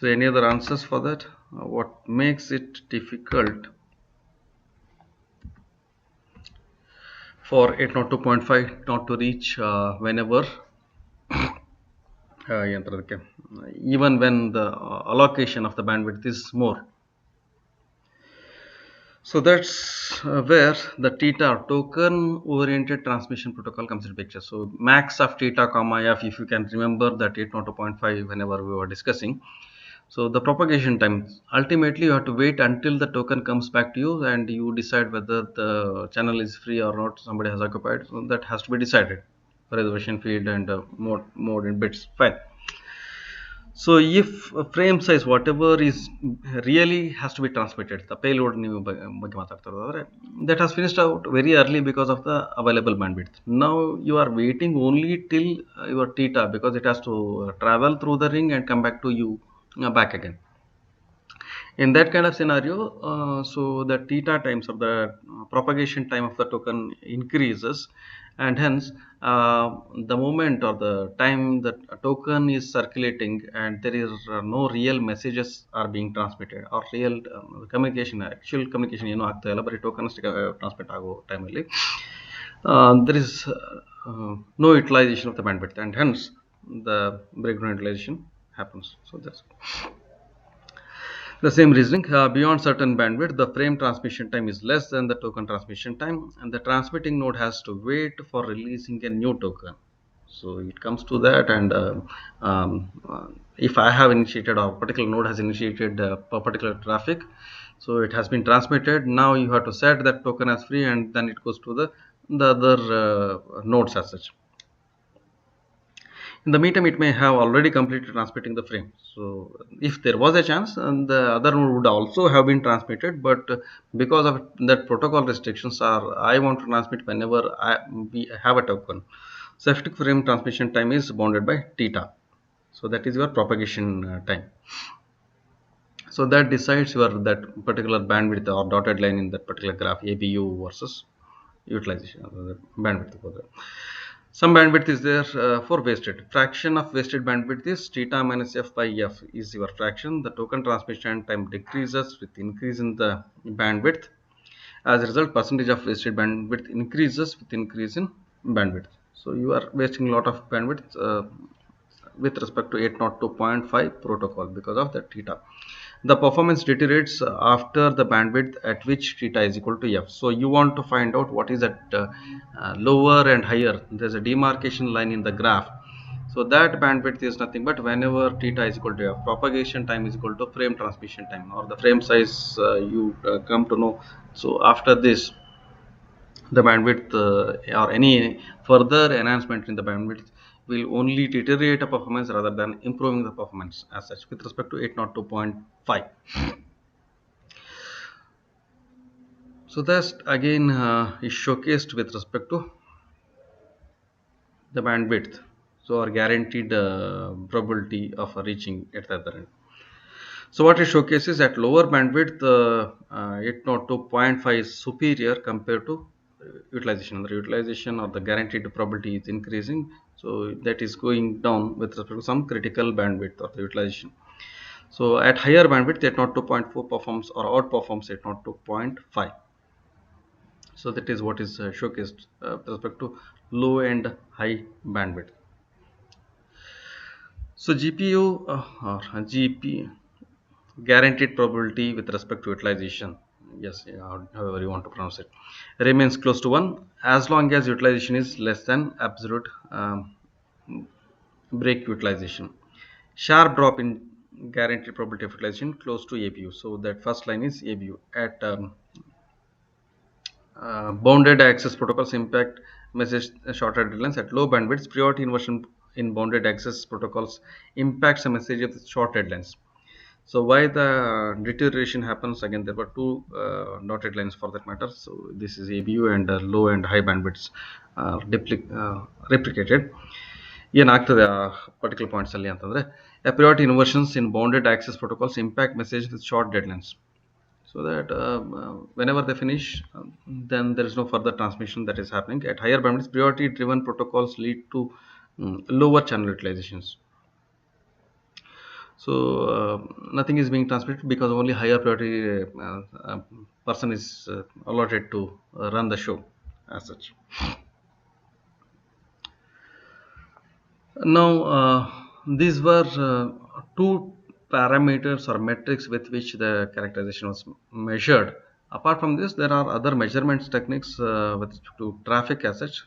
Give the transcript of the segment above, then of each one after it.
So any other answers for that? What makes it difficult for 802.5 not to reach whenever ಯಂತ್ರಕ್ಕೆ, even when the allocation of the bandwidth is more? So that's where the theta token oriented transmission protocol comes into picture. So max of theta comma f, if you can remember that 802.5 whenever we were discussing. So the propagation time, ultimately you have to wait until the token comes back to you and you decide whether the channel is free or not, somebody has occupied. So that has to be decided. Reservation field and mode in bits, fine. So if frame size whatever is really has to be transmitted, the payload ಬಗ್ಗೆ ಮಾತಾಡ್ತಿರೋದಾದ್ರೆ, that has finished out very early because of the available bandwidth. Now you are waiting only till your theta, because it has to travel through the ring and come back to you back again. In that kind of scenario, so the theta times of the propagation time of the token increases, and hence the moment or the time that a token is circulating and there is no real messages are being transmitted or real communication, actual communication ಏನು ಆಗ್ತಾ ಇಲ್ಲ, ಬರೀ token ಅಷ್ಟೇ transmit ಆಗೋ ಟೈಮಲ್ಲಿ there is no utilization of the bandwidth, and hence the breakdown utilization happens. So that's the same reasoning. Beyond certain bandwidth, the frame transmission time is less than the token transmission time, and the transmitting node has to wait for releasing a new token. So it comes to that, and if I have initiated, or a particular node has initiated a particular traffic, so it has been transmitted. Now you have to set that token as free, and then it goes to the other nodes as such. In the meantime, it may have already completed transmitting the frame. So if there was a chance, and the other node would also have been transmitted, but because of that protocol restrictions, are I want to transmit whenever we have a token. So effective frame transmission time is bounded by theta. So that is your propagation time. So that decides your that particular bandwidth or dotted line in that particular graph, ABU versus utilization of the bandwidth for that. Some bandwidth is there for wasted. Fraction of wasted bandwidth is theta minus f by f is your fraction. The token transmission time decreases with increase in the bandwidth. As a result, percentage of wasted bandwidth increases with increase in bandwidth. So you are wasting a lot of bandwidth with respect to 802.5 protocol because of that theta. The performance deteriorates after the bandwidth at which theta is equal to f. So you want to find out what is at lower and higher. There's a demarcation line in the graph. So that bandwidth is nothing but whenever theta is equal to f, propagation time is equal to frame transmission time, or the frame size you come to know. So after this, the bandwidth or any further enhancement in the bandwidth will only deteriorate a performance rather than improving the performance as such with respect to 802.5. So that again is showcased with respect to the bandwidth, so our guaranteed probability of reaching at the other end. So what it showcases, at lower bandwidth 802.5 is superior compared to utilization. The utilization or the guaranteed probability is increasing, so that is going down with respect to some critical bandwidth of the utilization. So at higher bandwidth 802.4 performs or outperforms 802.5. So that is what is showcased with respect to low and high bandwidth. So GPU or GP, guaranteed probability with respect to utilization, yes, however you want to pronounce it, remains close to 1 as long as utilization is less than absolute break utilization. Sharp drop in guaranteed probability of utilization close to ABU. So that first line is ABU. At bounded access protocols impact message shorter deadlines. At low bandwidths, priority inversion in bounded access protocols impacts the message of short deadlines. So why the deterioration happens? Again, there were two dotted lines for that matter. So this is ABU, and low and high bandwidths replicated. ಏನಾಗ್ತದೆ ಆ particular points ಅಲ್ಲಿ ಅಂತಂದ್ರೆ, priority inversions in bounded access protocols impact message with short deadlines. So that whenever they finish, then there is no further transmission that is happening. At higher bandwidths, priority driven protocols lead to lower channel utilizations. So nothing is being transmitted because only higher priority person is allotted to run the show as such. Now, these were two parameters or metrics with which the characterization was measured. Apart from this, there are other measurements techniques with respect to traffic as such.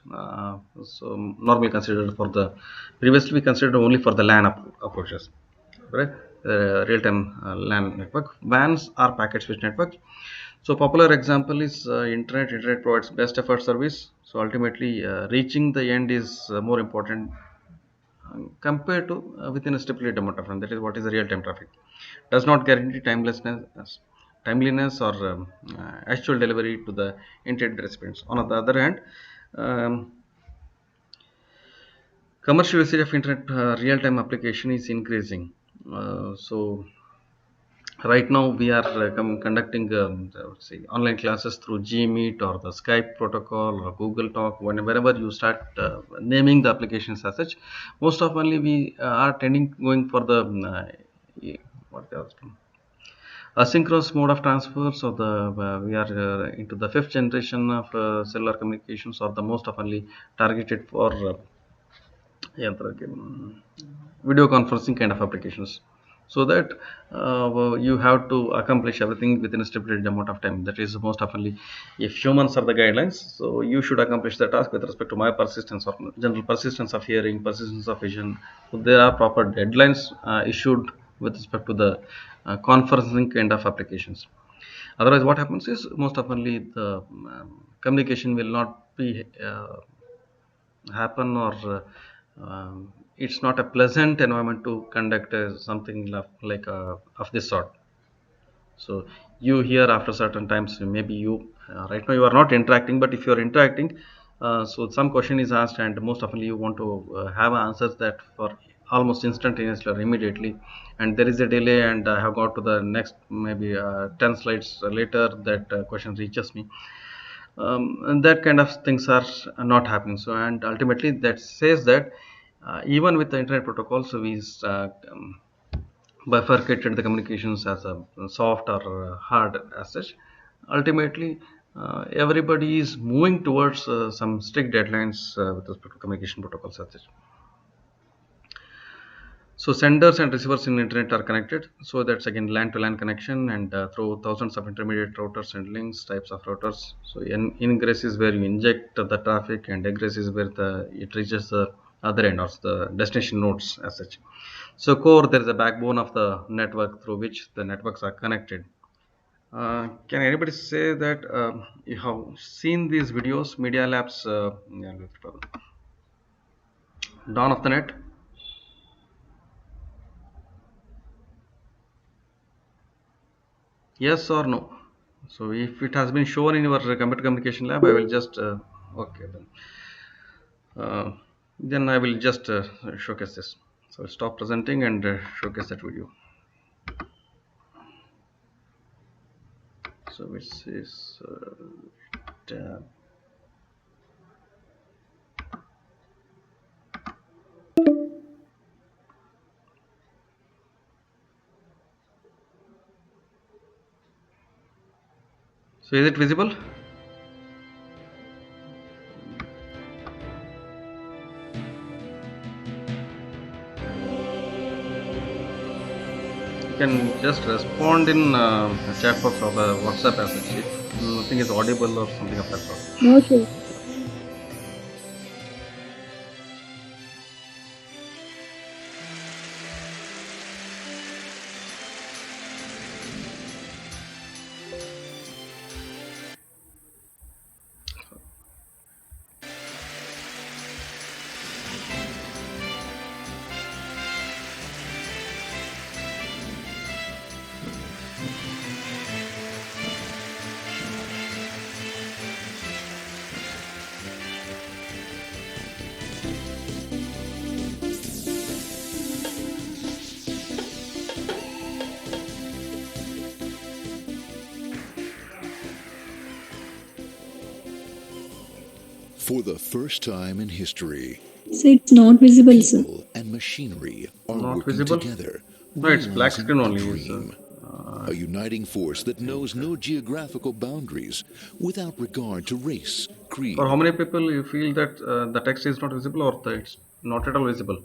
So, normally considered for the previously we considered only for the LAN approaches, right? Real-time LAN network. WANs are packet switch networks. So, popular example is internet. Internet provides best effort service. So, ultimately, reaching the end is more important compared to within a stipulated amount of time. That is what is the real time traffic. Does not guarantee timeliness or actual delivery to the intended recipients. On the other hand, um, commercial usage of internet real time application is increasing. So right now we are conducting I would say online classes through Gmeet or the Skype protocol or Google Talk. Whenever you start naming the applications as such, most oftenly we are tending going for the what else, asynchronous mode of transfer. So the we are into the fifth generation of cellular communications, or the most oftenly targeted for yeah, video conferencing kind of applications, so that you have to accomplish everything within a stipulated amount of time. That is most oftenly, if humans are the guidelines, so you should accomplish the task with respect to my persistence or general persistence of hearing, persistence of vision. So there are proper deadlines issued with respect to the conferencing kind of applications. Otherwise what happens is most oftenly the communication will not be happen, or it's not a pleasant environment to conduct something like of this sort. So you hear after certain times, maybe you right now you are not interacting, but if you are interacting, so some question is asked, and most often you want to have answers that for almost instantaneously or immediately, and there is a delay, and I have got to the next maybe 10 slides later that question reaches me. And that kind of things are not happening. So and ultimately that says that even with the internet protocols, so we bifurcated the communications as a soft or hard as such. Ultimately, everybody is moving towards some strict deadlines with respect to communication protocols as such. So senders and receivers in internet are connected. So that's again LAN to LAN connection, and through thousands of intermediate routers and links, types of routers. So ingress is where you inject the traffic, and egress is where it reaches the other end, or the destination nodes as such. So core, there is a backbone of the network through which the networks are connected. Can anybody say that you have seen these videos, Media Labs, yeah, Dawn of the Net? Yes or no? So if it has been shown in your computer communication lab, I will just okay then I will just showcase this. So stop presenting and showcase that video. So which is tab. So is it visible? You can just respond in chat box or the WhatsApp as such if nothing is audible or something of that sort. No, sir. For the first time in history, So it's not visible, sir. people and machinery are Not working visible. together No, it's black rules screen and only. dream. A uniting force that knows no geographical boundaries without regard to race, For how creed. many people you feel that the text is not visible, or it's not at all visible?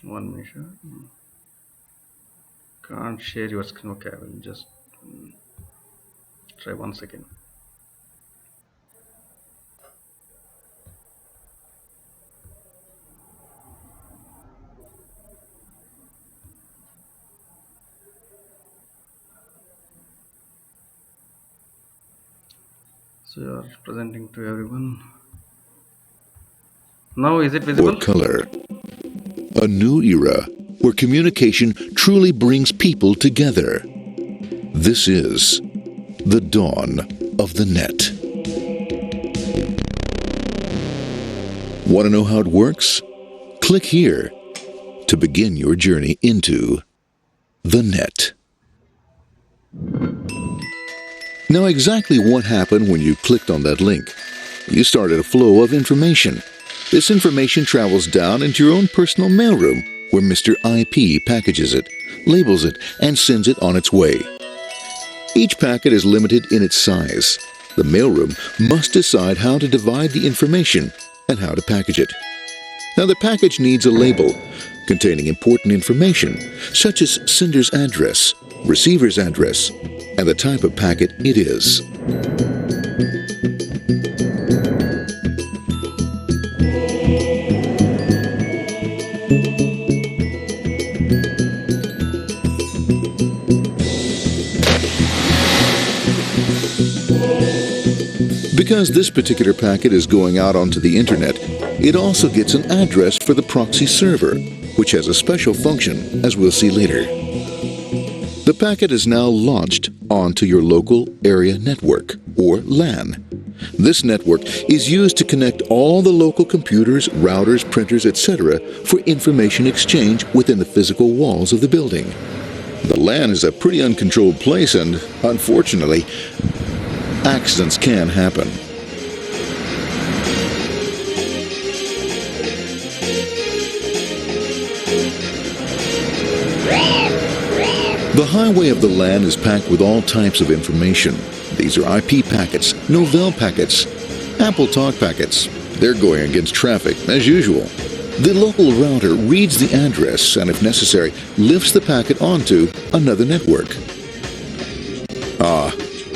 One minute. Can't share your screen. Okay, I will just try one second. So you are presenting to everyone. Now is it Or visible? color. A new era where communication truly brings people together. This is the dawn of the net. Want to know how it works? Click here to begin your journey into the net. Now, exactly what happened when you clicked on that link? You started a flow of information. This information travels down into your own personal mailroom, where Mr. IP packages it, labels it, and sends it on its way. Each packet is limited in its size. The mailroom must decide how to divide the information and how to package it. Now, the package needs a label containing important information, such as sender's address, receiver's address, and the type of packet it is. Because this particular packet is going out onto the internet, it also gets an address for the proxy server, which has a special function, as we'll see later. The packet is now launched onto your local area network, or LAN. This network is used to connect all the local computers, routers, printers, etc. for information exchange within the physical walls of the building. The LAN is a pretty uncontrolled place, and unfortunately, accidents can happen. The highway of the LAN is packed with all types of information. These are IP packets, Novell packets, Apple Talk packets. They're going against traffic, as usual. The local router reads the address and, if necessary, lifts the packet onto another network.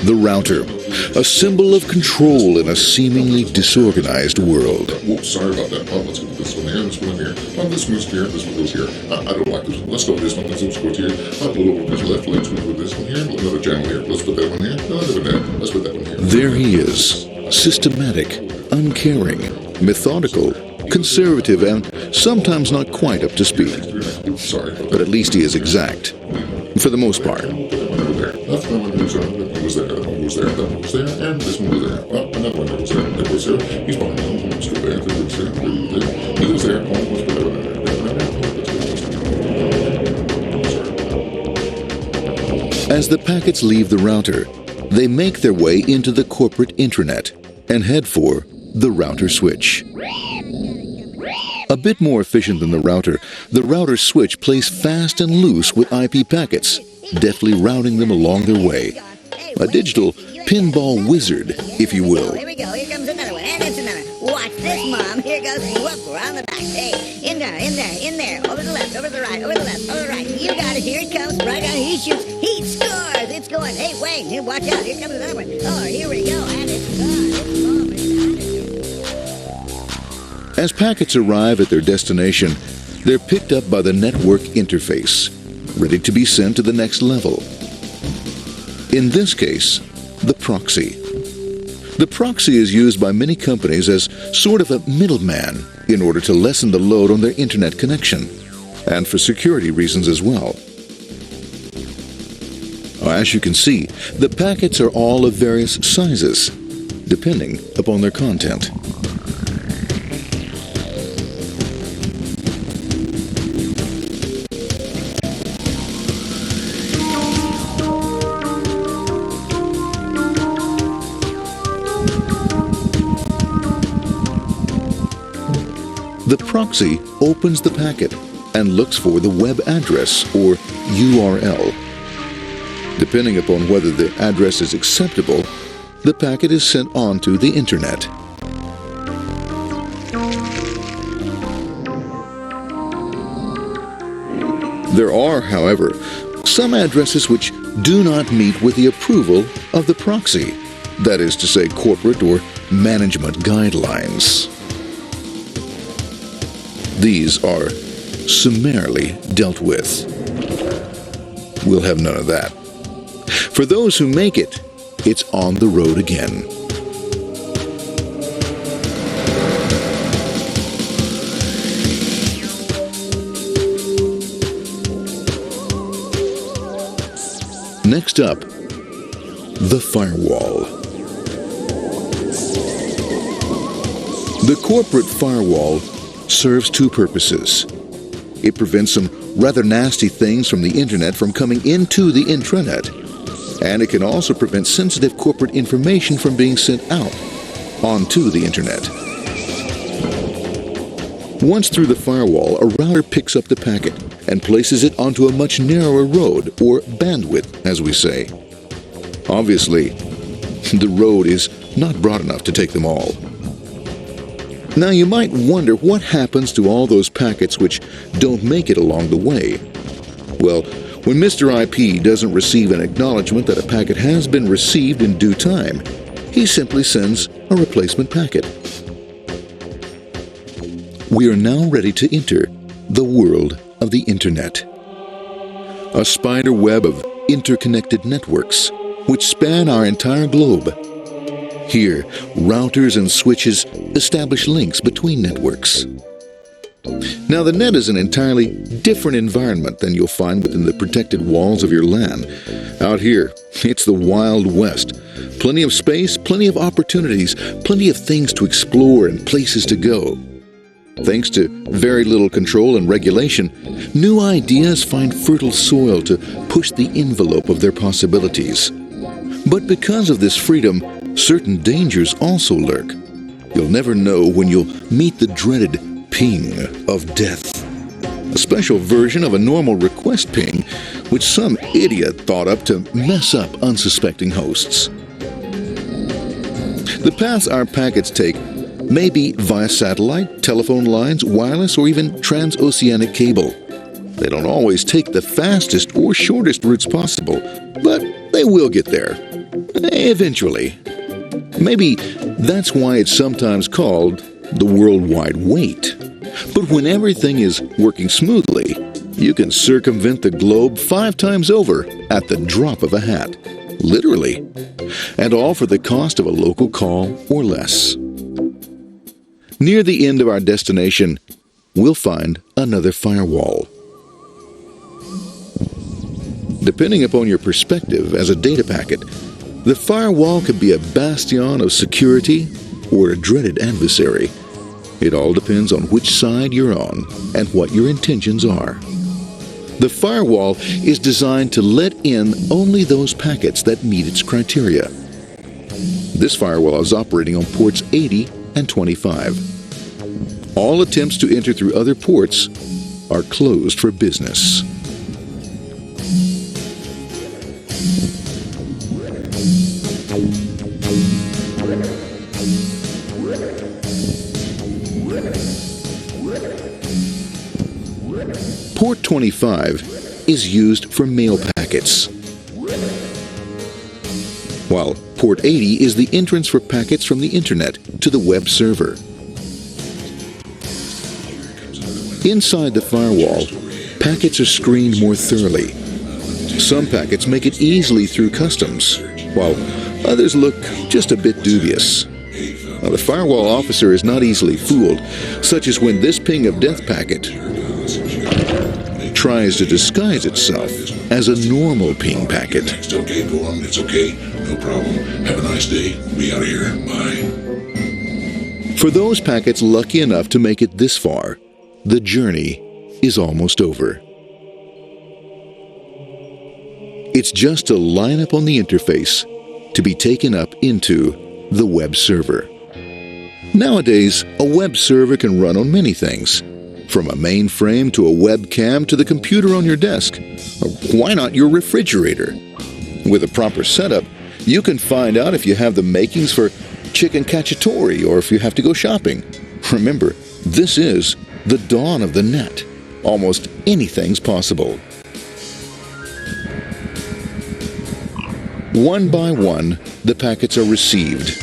The router, a symbol of control in a seemingly disorganized world. Whoops, sorry about that. Let's go with this one here, this one here. This one's here, this one goes here. I don't like this one. Let's go with this one. Let's go here. A little over to the left. Let's go with this one here. Another channel here. Let's put that one here. Another one. Let's put that one here. There he is, systematic, uncaring, methodical, conservative, and sometimes not quite up to speed. Oops, sorry. But at least he is exact, for the most part. That's the one goes there. That one was there. That one was there. That one was there. And this one was there. Another one goes there. That was there. He's behind me. Let's go there. That was there. He was there. Let's put that one there. As the packets leave the router, they make their way into the corporate intranet and head for the router switch. A bit more efficient than the router switch plays fast and loose with IP packets, deftly routing them along their way. A digital pinball wizard, if you will. Here we go. Here comes another one. And it's another. Watch this, Mom. Here goes. Whoop, around the back. Hey, in there, in there, in there. Over the left, over the right, over the left, over the right. You got it. Here it comes. Right on. He shoots. He scores. It's going. Hey, wait. Here, watch out. Here comes another one. Oh, here we go. And it's gone. It's gone. As packets arrive at their destination, they're picked up by the network interface, ready to be sent to the next level. In this case, the proxy. The proxy is used by many companies as sort of a middleman in order to lessen the load on their internet connection, and for security reasons as well. As you can see, the packets are all of various sizes, depending upon their content. The proxy opens the packet and looks for the web address, or URL. Depending upon whether the address is acceptable, the packet is sent on to the Internet. There are, however, some addresses which do not meet with the approval of the proxy, that is to say, corporate or management guidelines. These are summarily dealt with. We'll have none of that. For those who make it, it's on the road again. Next up, the firewall. The corporate firewall serves two purposes. It prevents some rather nasty things from the Internet from coming into the intranet, and it can also prevent sensitive corporate information from being sent out onto the Internet. Once through the firewall, a router picks up the packet and places it onto a much narrower road, or bandwidth, as we say. Obviously, the road is not broad enough to take them all. Now you might wonder what happens to all those packets which don't make it along the way. Well, when Mr. IP doesn't receive an acknowledgement that a packet has been received in due time, he simply sends a replacement packet. We are now ready to enter the world of the Internet. A spider web of interconnected networks which span our entire globe. Here, routers and switches establish links between networks. Now, the net is an entirely different environment than you'll find within the protected walls of your LAN. Out here, it's the Wild West. Plenty of space, plenty of opportunities, plenty of things to explore and places to go. Thanks to very little control and regulation, new ideas find fertile soil to push the envelope of their possibilities. But because of this freedom, certain dangers also lurk. You'll never know when you'll meet the dreaded ping of death. A special version of a normal request ping, which some idiot thought up to mess up unsuspecting hosts. The paths our packets take may be via satellite, telephone lines, wireless, or even transoceanic cable. They don't always take the fastest or shortest routes possible, but they will get there. Eventually. Maybe that's why it's sometimes called the worldwide wait. But when everything is working smoothly, you can circumvent the globe 5 times over at the drop of a hat. Literally. And all for the cost of a local call or less. Near the end of our destination, we'll find another firewall. Depending upon your perspective as a data packet, the firewall could be a bastion of security or a dreaded adversary. It all depends on which side you're on and what your intentions are. The firewall is designed to let in only those packets that meet its criteria. This firewall is operating on ports 80 and 25. All attempts to enter through other ports are closed for business. Port 25 is used for mail packets, while Port 80 is the entrance for packets from the Internet to the web server. Inside the firewall, packets are screened more thoroughly. Some packets make it easily through customs, while others look just a bit dubious. Now, the firewall officer is not easily fooled, such as when this ping of death packet tries to disguise itself as a normal ping packet. It's okay, go on. It's okay. No problem. Have a nice day. Be out of here. Bye. For those packets lucky enough to make it this far, the journey is almost over. It's just a line up on the interface to be taken up into the web server. Nowadays, a web server can run on many things, From a mainframe to a webcam to the computer on your desk, or why not your refrigerator? With a proper setup, you can find out if you have the makings for chicken cacciatore or if you have to go shopping. Remember, this is the dawn of the net. Almost anything's possible. One by one, the packets are received,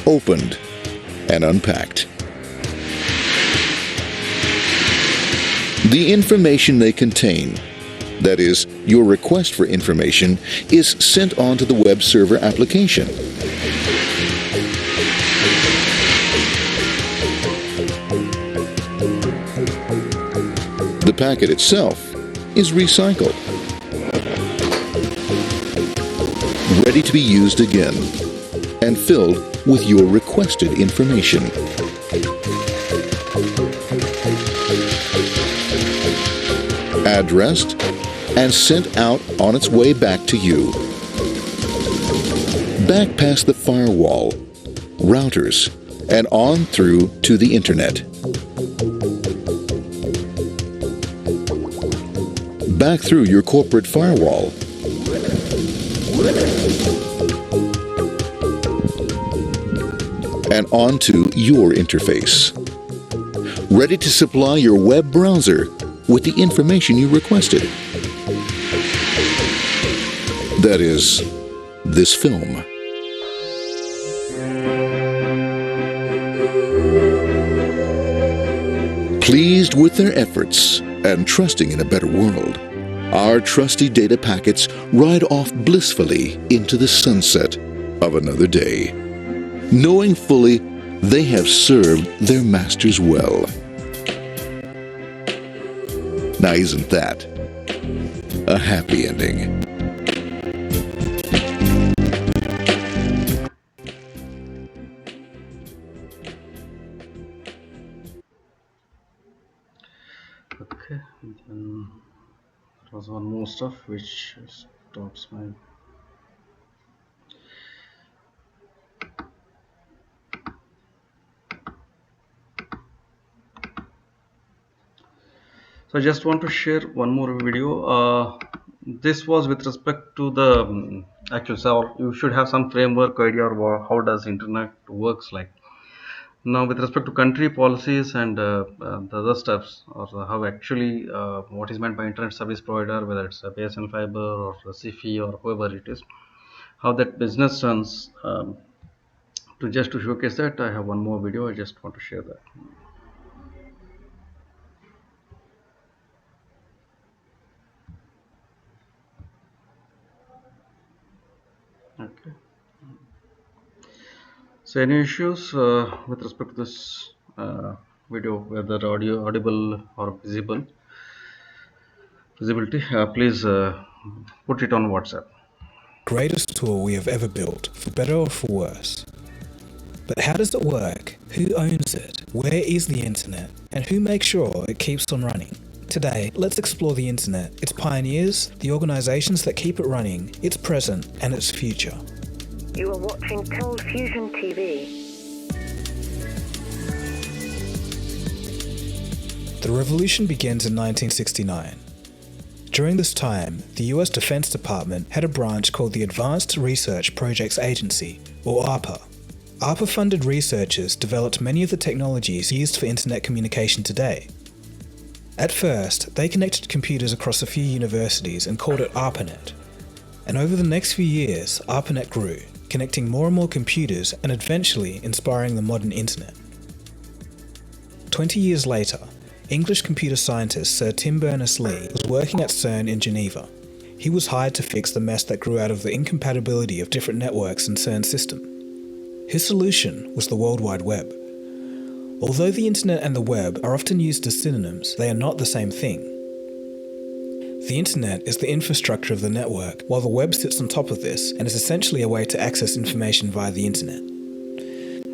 opened, and unpacked. The information they contain, that is, your request for information, is sent on to the web server application. The packet itself is recycled, ready to be used again, and filled with your requested information. Addressed and sent out on its way back to you. Back past the firewall, routers, and on through to the internet. Back through your corporate firewall. And onto your interface. Ready to supply your web browser with the information you requested. That is, this film. Pleased with their efforts and trusting in a better world, our trusty data packets ride off blissfully into the sunset of another day, knowing fully they have served their masters well. Now, isn't that a happy ending? Okay, then there was one more stuff which stops my. So I just want to share one more video. This was with respect to the actual. So you should have some framework idea or how does internet works like. Now, with respect to country policies and the other steps, or how actually what is meant by internet service provider, whether it's a BSN fiber or a CFI or whoever it is, how that business runs. To showcase that, I have one more video. I just want to share that. Okay. So, any issues with respect to this video, whether audible or visibility, please put it on WhatsApp. Greatest tool we have ever built, for better or for worse. But how does it work? Who owns it? Where is the internet? And who makes sure it keeps on running? Today, let's explore the internet, its pioneers, the organizations that keep it running, its present, and its future. You are watching Cold Fusion TV. The revolution begins in 1969. During this time, the US Defense Department had a branch called the Advanced Research Projects Agency, or ARPA. ARPA-funded researchers developed many of the technologies used for internet communication today. At first, they connected computers across a few universities and called it ARPANET. And over the next few years, ARPANET grew, connecting more and more computers and eventually inspiring the modern internet. 20 years later, English computer scientist Sir Tim Berners-Lee was working at CERN in Geneva. He was hired to fix the mess that grew out of the incompatibility of different networks in CERN's system. His solution was the World Wide Web. Although the internet and the web are often used as synonyms, they are not the same thing. The internet is the infrastructure of the network, while the web sits on top of this and is essentially a way to access information via the internet.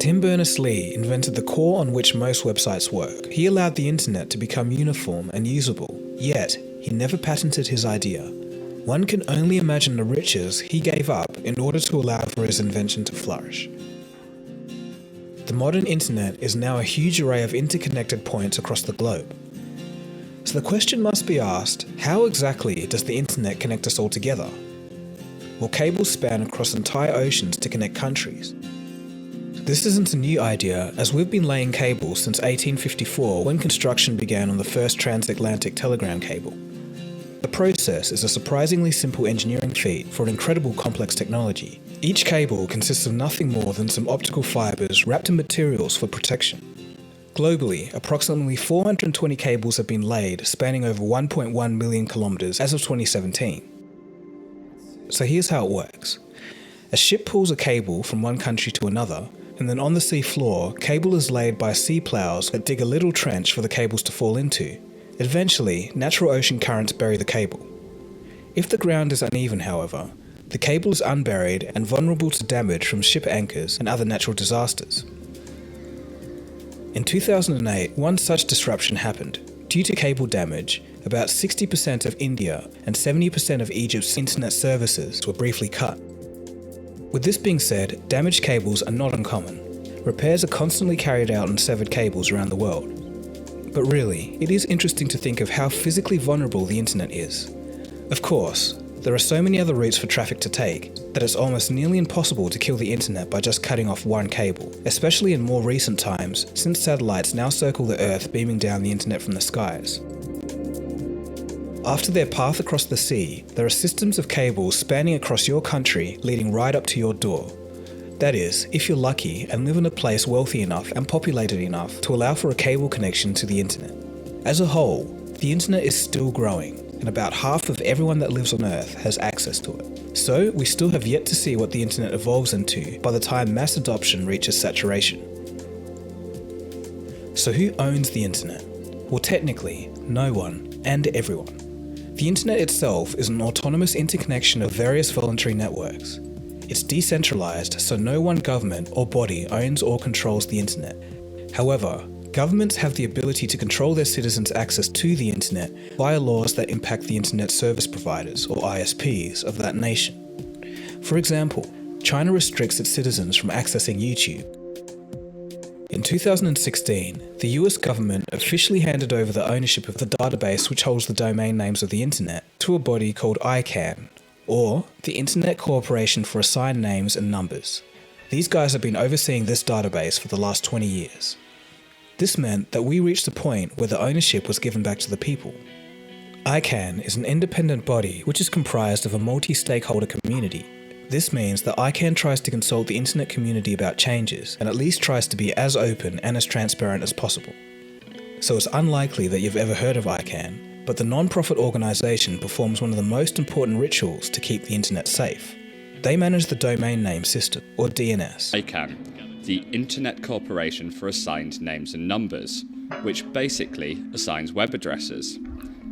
Tim Berners-Lee invented the core on which most websites work. He allowed the internet to become uniform and usable, yet he never patented his idea. One can only imagine the riches he gave up in order to allow for his invention to flourish. The modern internet is now a huge array of interconnected points across the globe. So the question must be asked, how exactly does the internet connect us all together? Well, cables span across entire oceans to connect countries. This isn't a new idea, as we've been laying cables since 1854 when construction began on the first transatlantic telegram cable. The process is a surprisingly simple engineering feat for an incredible complex technology. Each cable consists of nothing more than some optical fibers wrapped in materials for protection. Globally, approximately 420 cables have been laid, spanning over 1.1 million kilometers as of 2017. So here's how it works. A ship pulls a cable from one country to another, and then on the sea floor, cable is laid by sea plows that dig a little trench for the cables to fall into. Eventually, natural ocean currents bury the cable. If the ground is uneven, however, the cable is unburied and vulnerable to damage from ship anchors and other natural disasters. In 2008, one such disruption happened. Due to cable damage, about 60% of India and 70% of Egypt's internet services were briefly cut. With this being said, damaged cables are not uncommon. Repairs are constantly carried out on severed cables around the world. But really, it is interesting to think of how physically vulnerable the internet is. Of course, there are so many other routes for traffic to take that it's almost nearly impossible to kill the internet by just cutting off one cable, especially in more recent times, since satellites now circle the Earth beaming down the internet from the skies. After their path across the sea, there are systems of cables spanning across your country leading right up to your door. That is, if you're lucky and live in a place wealthy enough and populated enough to allow for a cable connection to the internet. As a whole, the internet is still growing, and about half of everyone that lives on Earth has access to it. So, we still have yet to see what the internet evolves into by the time mass adoption reaches saturation. So who owns the internet? Well, technically, no one and everyone. The internet itself is an autonomous interconnection of various voluntary networks. It's decentralized, so no one government or body owns or controls the internet. However, governments have the ability to control their citizens' access to the internet via laws that impact the internet service providers, or ISPs, of that nation. For example, China restricts its citizens from accessing YouTube. In 2016, the US government officially handed over the ownership of the database which holds the domain names of the internet to a body called ICANN, or the Internet Corporation for Assigned Names and Numbers. These guys have been overseeing this database for the last 20 years. This meant that we reached a point where the ownership was given back to the people. ICANN is an independent body which is comprised of a multi-stakeholder community. This means that ICANN tries to consult the internet community about changes and at least tries to be as open and as transparent as possible. So it's unlikely that you've ever heard of ICANN, but the non-profit organisation performs one of the most important rituals to keep the internet safe. They manage the domain name system, or DNS. ICANN, the Internet Corporation for Assigned Names and Numbers, which basically assigns web addresses.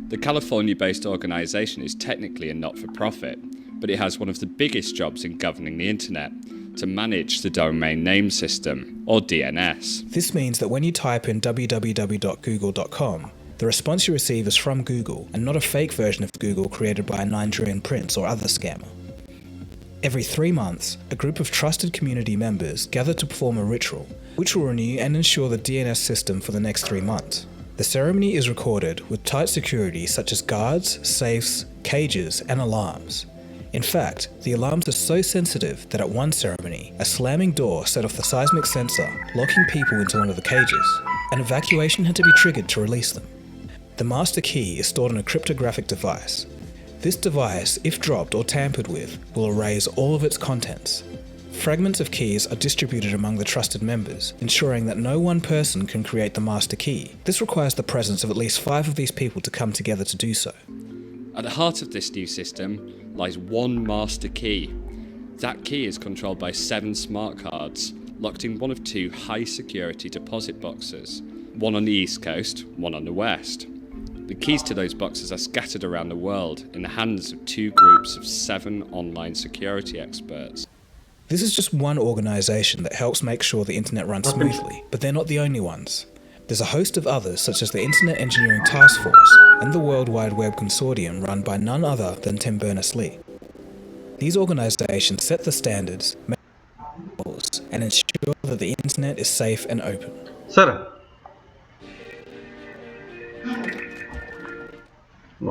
The California-based organisation is technically a not-for-profit, but it has one of the biggest jobs in governing the internet, to manage the domain name system, or DNS. This means that when you type in www.google.com, the response you receive is from Google and not a fake version of Google created by a Nigerian prince or other scammer. Every 3 months, a group of trusted community members gather to perform a ritual, which will renew and ensure the DNS system for the next 3 months. The ceremony is recorded with tight security such as guards, safes, cages, and alarms. In fact, the alarms are so sensitive that at one ceremony, a slamming door set off the seismic sensor, locking people into one of the cages. An evacuation had to be triggered to release them. The master key is stored on a cryptographic device. This device, if dropped or tampered with, will erase all of its contents. Fragments of keys are distributed among the trusted members, ensuring that no one person can create the master key. This requires the presence of at least 5 of these people to come together to do so. At the heart of this new system lies one master key. That key is controlled by 7 smart cards, locked in one of 2 high-security deposit boxes, one on the East Coast, one on the West. The keys to those boxes are scattered around the world in the hands of 2 groups of 7 online security experts. This is just one organisation that helps make sure the internet runs smoothly, but they're not the only ones. There's a host of others such as the Internet Engineering Task Force and the World Wide Web Consortium run by none other than Tim Berners-Lee. These organisations set the standards, make rules, and ensure that the internet is safe and open. Sir,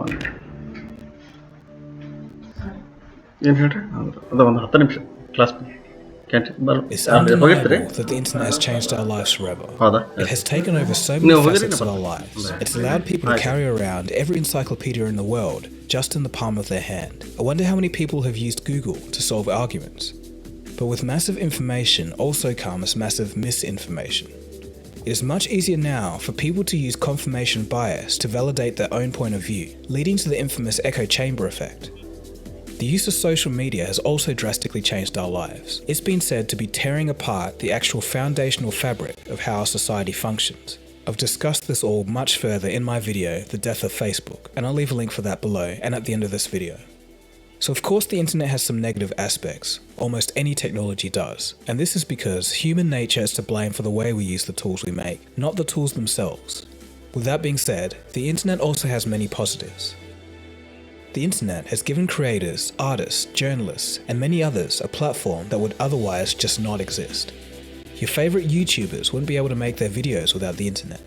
one ಏನು ಹೇಳ್ರಿ ಅದ ಒಂದು 10 ನಿಮಿಷ class canteen It's ಅಲ್ಲಿ ಹೋಗಿರ್ತೀರಿ undeniable that the internet has changed our lives forever. ಹೌದಾ It has taken over so many ನೀವು ಹೋಗಿರಿ facets of our lives. It's allowed people to carry around every encyclopedia in the world just in the palm of their hand. I wonder how many people have used Google to solve arguments. But with massive information also comes massive misinformation. It is much easier now for people to use confirmation bias to validate their own point of view, leading to the infamous echo chamber effect. The use of social media has also drastically changed our lives. It's been said to be tearing apart the actual foundational fabric of how our society functions. I've discussed this all much further in my video, The Death of Facebook, and I'll leave a link for that below and at the end of this video. So of course the internet has some negative aspects, almost any technology does, and this is because human nature is to blame for the way we use the tools we make, not the tools themselves. With that being said, the internet also has many positives. The internet has given creators, artists, journalists, and many others a platform that would otherwise just not exist. Your favourite YouTubers wouldn't be able to make their videos without the internet.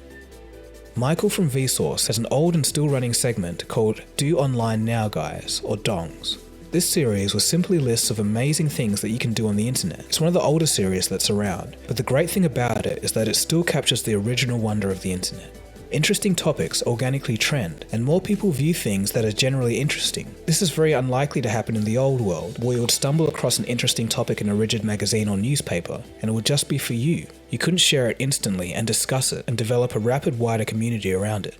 Michael from Vsauce has an old and still running segment called Do Online Now Guys, or DONGs. This series was simply lists of amazing things that you can do on the internet. It's one of the older series that's around, but the great thing about it is that it still captures the original wonder of the internet. Interesting topics organically trend, and more people view things that are generally interesting. This is very unlikely to happen in the old world, where you would stumble across an interesting topic in a rigid magazine or newspaper, and it would just be for you. You couldn't share it instantly and discuss it and develop a rapid, wider community around it.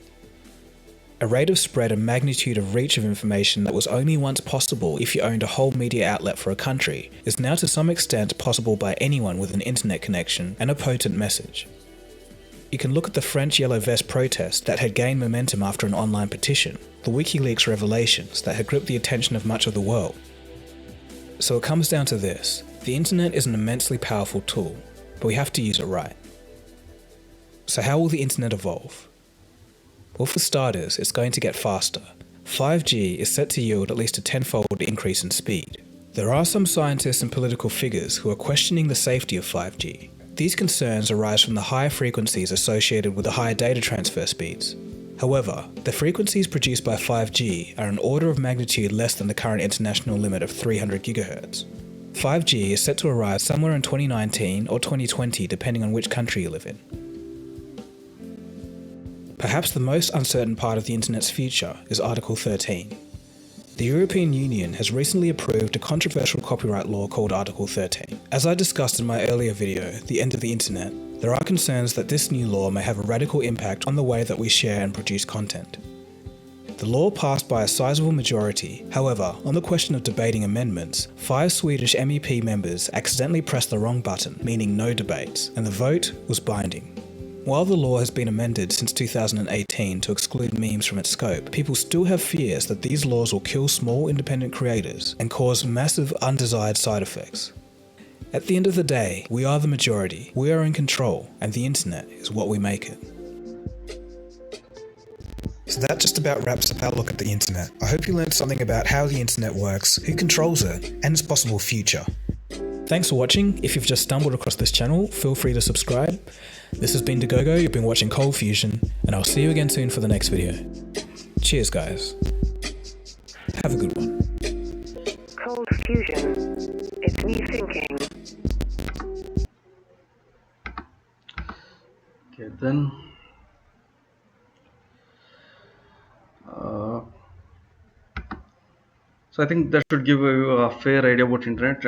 A rate of spread and magnitude of reach of information that was only once possible if you owned a whole media outlet for a country is now to some extent possible by anyone with an internet connection and a potent message. You can look at the French Yellow Vest protest that had gained momentum after an online petition, the WikiLeaks revelations that had gripped the attention of much of the world. So it comes down to this: the internet is an immensely powerful tool, but we have to use it right. So how will the internet evolve? Well, for starters, it's going to get faster. 5G is set to yield at least a 10-fold increase in speed. There are some scientists and political figures who are questioning the safety of 5G. These concerns arise from the higher frequencies associated with the higher data transfer speeds. However, the frequencies produced by 5G are an order of magnitude less than the current international limit of 300 GHz. 5G is set to arrive somewhere in 2019 or 2020 depending on which country you live in. Perhaps the most uncertain part of the internet's future is Article 13. The European Union has recently approved a controversial copyright law called Article 13. As I discussed in my earlier video, The End of the Internet, there are concerns that this new law may have a radical impact on the way that we share and produce content. The law passed by a sizable majority. However, on the question of debating amendments, 5 Swedish MEP members accidentally pressed the wrong button, meaning no debates, and the vote was binding. While the law has been amended since 2018 to exclude memes from its scope, people still have fears that these laws will kill small independent creators and cause massive undesired side effects. At the end of the day, we are the majority, we are in control, and the internet is what we make it. So that just about wraps up our look at the internet. I hope you learned something about how the internet works, who controls it, and its possible future. Thanks for watching. If you've just stumbled across this channel, feel free to subscribe. This has been Degogo, you've been watching Cold Fusion, and I'll see you again soon for the next video. Cheers guys. Have a good one. Cold Fusion. It's new thinking. Okay, then uh, so I think that should give you a fair idea about internet,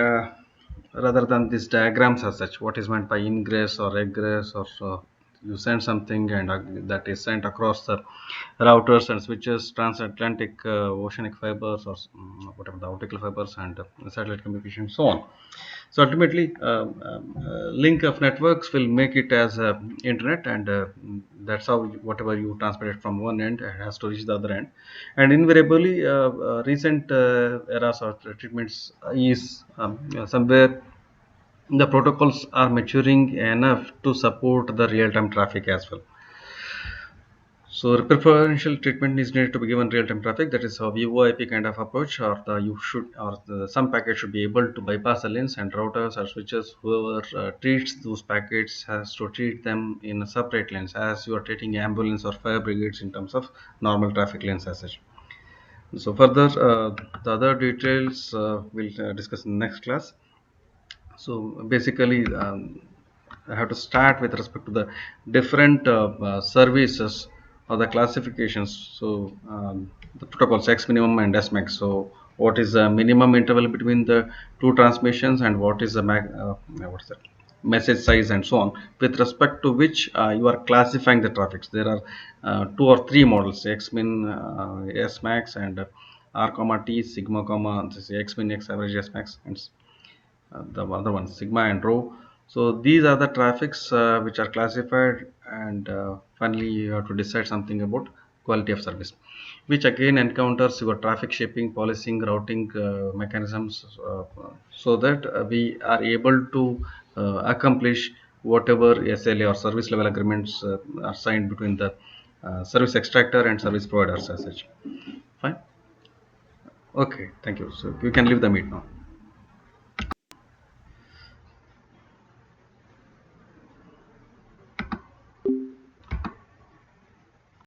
rather than these diagrams as such. What is meant by ingress or egress, or you send something and that is sent across the routers and switches, transatlantic oceanic fibers, or whatever the optical fibers, and satellite communication, so on. So ultimately, link of networks will make it as internet, and that's how whatever you transmitted from one end, it has to reach the other end. And invariably, recent eras or treatments is somewhere the protocols are maturing enough to support the real-time traffic as well. So preferential treatment is needed to be given real-time traffic. That is a VoIP kind of approach, or some packets should be able to bypass the links, and routers or switches, whoever treats those packets has to treat them in separate lanes, as you are treating ambulance or fire brigades in terms of normal traffic lanes as such. So further, the other details we'll discuss in next class. So basically, I have to start with respect to the different services or the classifications. So the protocols X minimum and S max. So what is the minimum interval between the two transmissions, and what is the what is that message size, and so on, with respect to which you are classifying the traffics. There are two or three models: X min, S max, and R comma T, sigma comma this is X min, X average, S max, and the other one sigma and rho. So these are the traffics which are classified, and finally you have to decide something about quality of service, which again encounters your traffic shaping, policing, routing mechanisms, so that we are able to accomplish whatever SLA or service level agreements are signed between the service extractor and service providers as such. Fine. Okay, thank you. So you can leave the meet now.